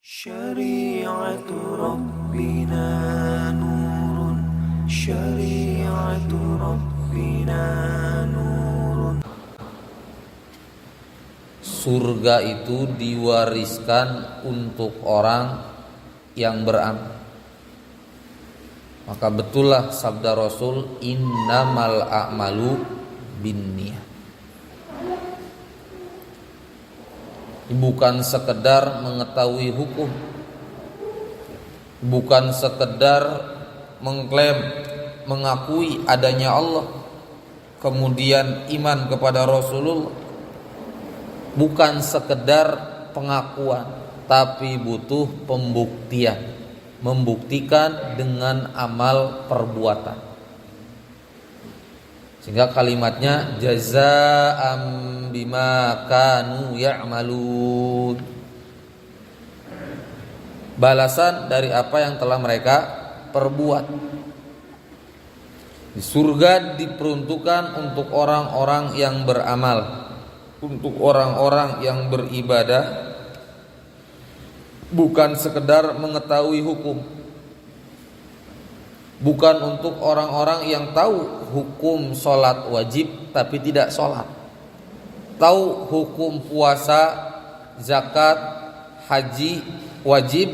شريعة ربنا نور شريعة ربنا نور. Surga itu diwariskan untuk orang yang beramal. Maka betullah sabda Rasul, innamal a'malu binniyat. Bukan sekedar mengetahui hukum, bukan sekedar mengklaim, mengakui adanya Allah, kemudian iman kepada Rasulullah. Bukan sekedar pengakuan, tapi butuh pembuktian, membuktikan dengan amal perbuatan. Sehingga kalimatnya jazaa'an bima kanu ya'malun, balasan dari apa yang telah mereka perbuat. Di surga diperuntukkan untuk orang-orang yang beramal, untuk orang-orang yang beribadah, bukan sekedar mengetahui hukum, bukan untuk orang-orang yang tahu hukum sholat wajib tapi tidak sholat, tahu hukum puasa, zakat, haji wajib,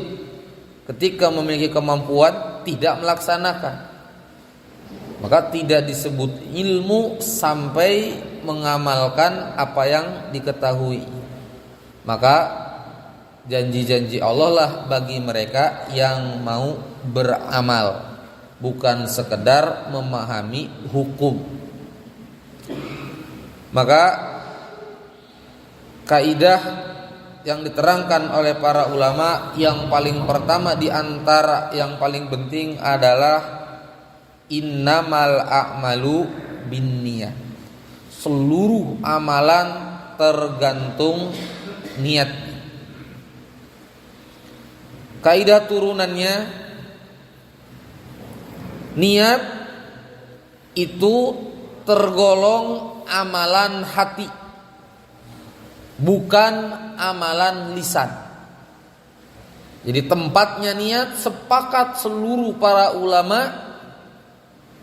ketika memiliki kemampuan tidak melaksanakan, maka tidak disebut ilmu sampai mengamalkan apa yang diketahui. Maka janji-janji Allah lah bagi mereka yang mau beramal, bukan sekedar memahami hukum. Maka kaidah yang diterangkan oleh para ulama yang paling pertama di antara yang paling penting adalah innamal a'malu binniyat. Seluruh amalan tergantung niat. Kaidah turunannya, niat itu tergolong amalan hati, bukan amalan lisan. Jadi tempatnya niat, sepakat seluruh para ulama,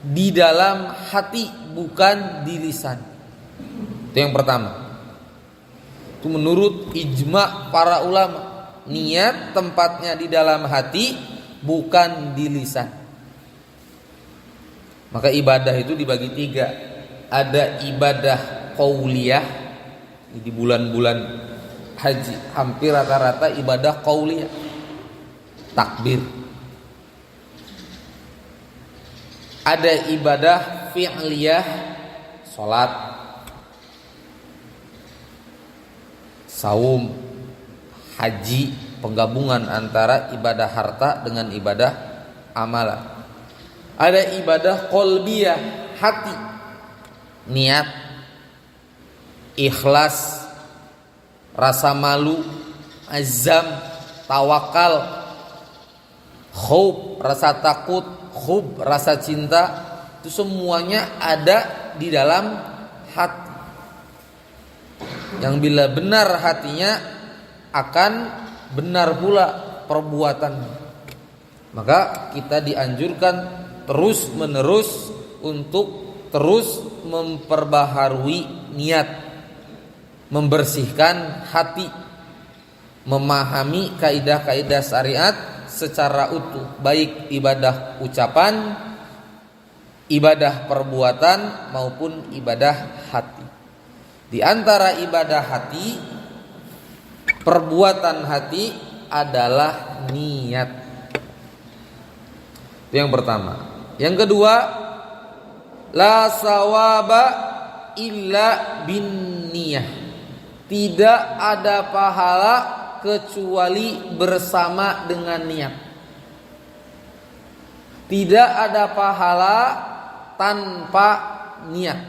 di dalam hati, bukan di lisan. Itu yang pertama. Itu menurut ijma para ulama. Niat tempatnya di dalam hati, bukan di lisan. Maka ibadah itu dibagi tiga. Ada ibadah qauliyah, di bulan-bulan haji hampir rata-rata ibadah qauliyah, takbir. Ada ibadah fi'liyah, salat, saum, haji, penggabungan antara ibadah harta dengan ibadah amalan. Ada ibadah qalbiyah, hati, niat, ikhlas, rasa malu, azam, tawakal, khauf, rasa takut, hub, rasa cinta, itu semuanya ada di dalam hati. Yang bila benar hatinya, akan benar pula perbuatannya. Maka kita dianjurkan terus menerus untuk terus memperbaharui niat, membersihkan hati, memahami kaidah-kaidah syariat secara utuh, baik ibadah ucapan, ibadah perbuatan maupun ibadah hati. Di antara ibadah hati, perbuatan hati adalah niat. Itu yang pertama. Yang kedua, la sawaba illa binniyah. Tidak ada pahala kecuali bersama dengan niat. Tidak ada pahala tanpa niat.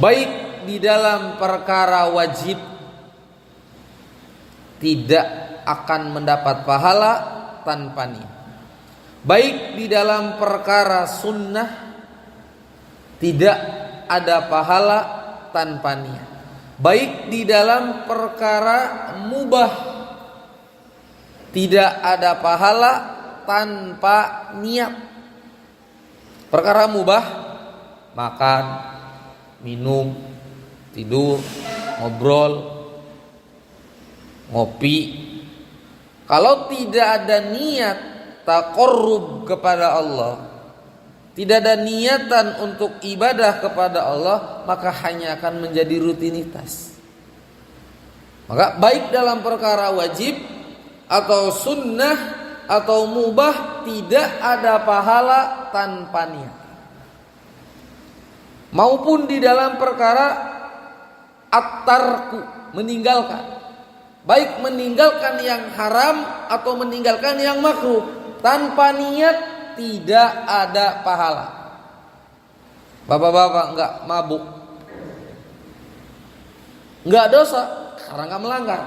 Baik di dalam perkara wajib, tidak akan mendapat pahala tanpa niat. Baik di dalam perkara sunnah, tidak ada pahala tanpa niat. Baik di dalam perkara mubah, Tidak ada pahala tanpa niat. Perkara mubah, makan, minum, tidur, ngobrol, ngopi. Kalau tidak ada niat taqarrub kepada Allah, tidak ada niatan untuk ibadah kepada Allah, maka hanya akan menjadi rutinitas. Maka baik dalam perkara wajib atau sunnah atau mubah, tidak ada pahala tanpa niat. Maupun di dalam perkara at-tarku, meninggalkan, baik meninggalkan yang haram atau meninggalkan yang makruh, tanpa niat tidak ada pahala. Bapak-bapak enggak mabuk, enggak dosa karena enggak melanggar,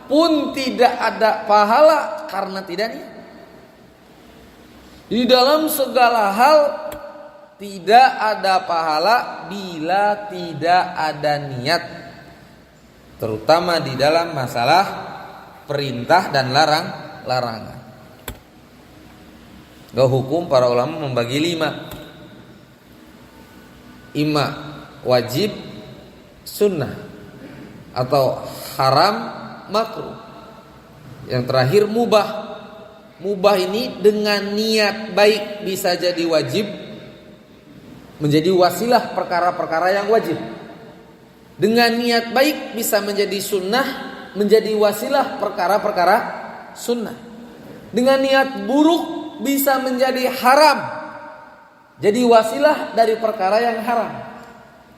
pun tidak ada pahala karena tidak niat. Di dalam segala hal tidak ada pahala bila tidak ada niat, terutama di dalam masalah perintah dan larangan. Hukum para ulama membagi 5. Ima wajib, sunnah, atau haram, makruh. Yang terakhir mubah. Mubah ini dengan niat baik bisa jadi wajib, menjadi wasilah perkara-perkara yang wajib. Dengan niat baik bisa menjadi sunnah, menjadi wasilah perkara-perkara sunnah. Dengan niat buruk bisa menjadi haram, jadi wasilah dari perkara yang haram.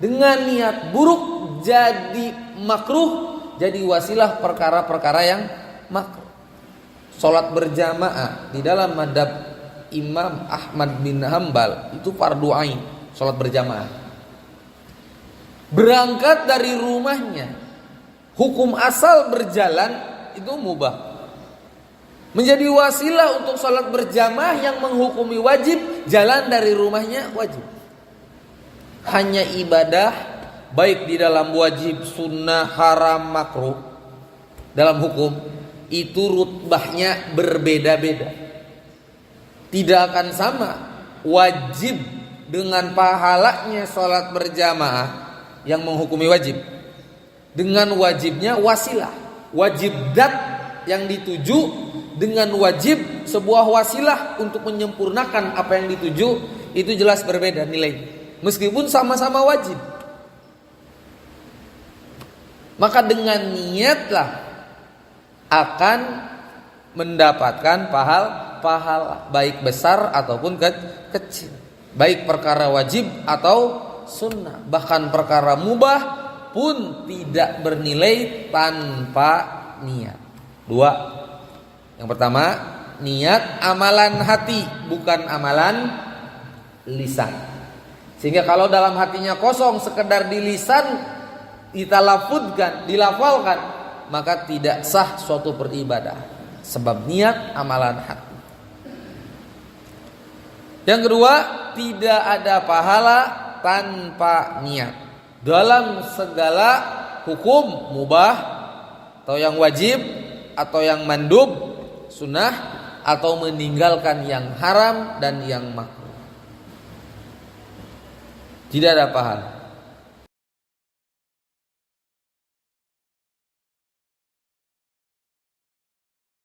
Dengan niat buruk jadi makruh, jadi wasilah perkara-perkara yang makruh. Salat berjamaah di dalam madhab Imam Ahmad bin Hambal itu fardu ain, salat berjamaah. Berangkat dari rumahnya, hukum asal berjalan itu mubah. Menjadi wasilah untuk salat berjamaah yang menghukumi wajib, jalan dari rumahnya wajib. Hanya ibadah baik di dalam wajib, sunnah, haram, makruh, dalam hukum itu rutbahnya berbeda-beda. Tidak akan sama wajib dengan pahalanya salat berjamaah yang menghukumi wajib dengan wajibnya wasilah. Wajib dat yang dituju dengan wajib sebuah wasilah untuk menyempurnakan apa yang dituju, itu jelas berbeda nilai, meskipun sama-sama wajib. Maka dengan niatlah akan mendapatkan pahala baik besar ataupun kecil, baik perkara wajib atau sunnah. Bahkan perkara mubah pun tidak bernilai tanpa niat. 2. Yang pertama, niat amalan hati, bukan amalan lisan. Sehingga kalau dalam hatinya kosong, sekedar di lisan ditalafudkan, dilafalkan, maka tidak sah suatu beribadah. Sebab niat amalan hati. Yang kedua, tidak ada pahala tanpa niat. Dalam segala hukum mubah atau yang wajib atau yang mandub, sunnah, atau meninggalkan yang haram dan yang makruh, tidak ada pahala.